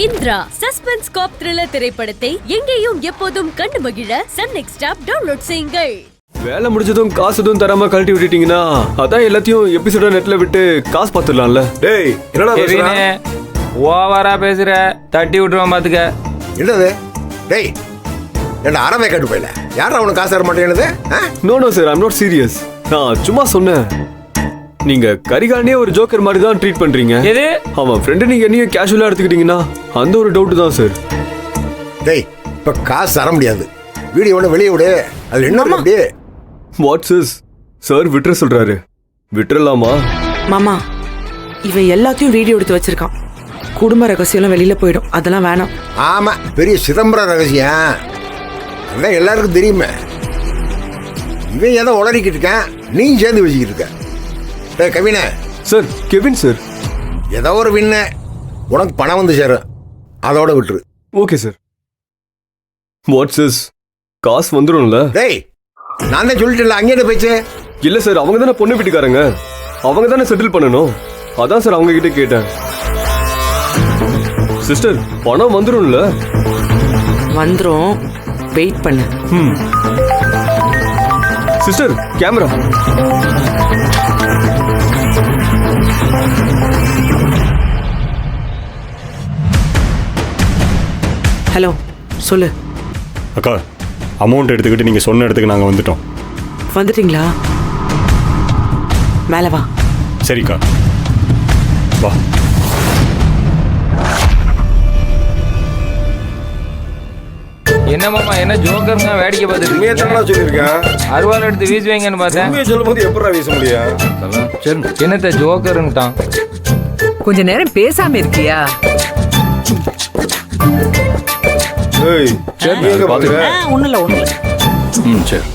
Indira suspense காப் thriller திரைப்படத்தை எங்கேயும் எப்போதும் கண்டு மகிழ சன் நெக்ஸ்ட் ஆப் டவுன்லோட் செய்யுங்கள். வேலை முடிஞ்சதும் காசு எதுவும் தராம கழட்டி விட்டுட்டீங்கன்னா அதான் எல்லாத்தையும் எபிசோட நெட்ல விட்டு காசு பார்த்துடலாம்ல. டேய் என்னடா ஓவரா பேசுற, தட்டி விட்டுருவான் பாத்துக்க. என்னது டேய் என்ன அறவே கட்டு போயில யாரா உனக்கு காசு தர மாட்டேங்குது? No sir, I'm not serious. நான் சும்மா சொன்னேன். நீங்க கரிகாலனே ஒரு ஜோக்கர் மாதிரி தான் ட்ரீட் பண்றீங்க. எது அவன் ஃப்ரெண்டு நீங்க என்னையும் கேஷுவலா எடுத்துக்கிட்டீங்கன்னா அந்த ஒரு டவுட் தான் சார். டேய் இப்ப காசு தர முடியாது, வீடியோ ஒன்று வெளியே விடு. அது என்ன அப்படியே வாட்ஸ் இஸ் சார் விட்டுற சொல்றாரு, விட்டுறலாமா? மாமா இவன் எல்லாத்தையும் வீடியோ எடுத்து வச்சிருக்கான். குடும்ப ரகசியம் வெளியில போயிடும், அதெல்லாம் வேணாம். ஆமா, பெரிய சிதம்பரம் ரகசியம் அதான் எல்லாருக்கும் தெரியுமே. இவன் ஏதோ உளறிக்கிட்டு இருக்கான், நீ சேர்ந்து வச்சுக்கிட்டு இருக்க. டேய் கவின சார், கெவின் சார், ஏதோ ஒரு வின்ன உனக்கு பணம் வந்து சேரும், அதோட விட்டுரு. Okay sir. வாட்ஸ் இஸ் காசு வந்துடும்ல? டேய் நான் தான் சொல்லிட்டேன்ல, அங்கேயே போயிச்சு. இல்ல சார், அவங்க தானே பொண்ணு வீட்டுக்காரங்க, அவங்க தானே செட்டில் பண்ணணும். அதான் சார் அவங்க கிட்ட கேட்டேன். சிஸ்டர் பணம் வந்துடும்ல? வந்துரும், வெயிட் பண்ணு. Sister camera. ஹலோ சொல்லு. அக்கா, அமௌண்ட் எடுத்துக்கிட்டு நீங்கள் சொன்ன இடத்துக்கு நாங்கள் வந்துட்டோம். வந்துட்டீங்களா? மேலே வா. சரிக்கா வா. என்ன மாமா, என்ன ஜோக்கருங்க வேடிக்கை பார்த்துட்டு சொல்லியிருக்கேன். அருவாள் எடுத்து வீசுவீங்கன்னு பார்த்தேன். சொல்லும் போது எப்படா வீச முடியும்? என்னத்த ஜோக்கருன்னுட்டான். கொஞ்ச நேரம் பேசாம இருக்கியா? ஏய் சரி, பார்த்துக்கிறேன். ஒண்ணுல சரி.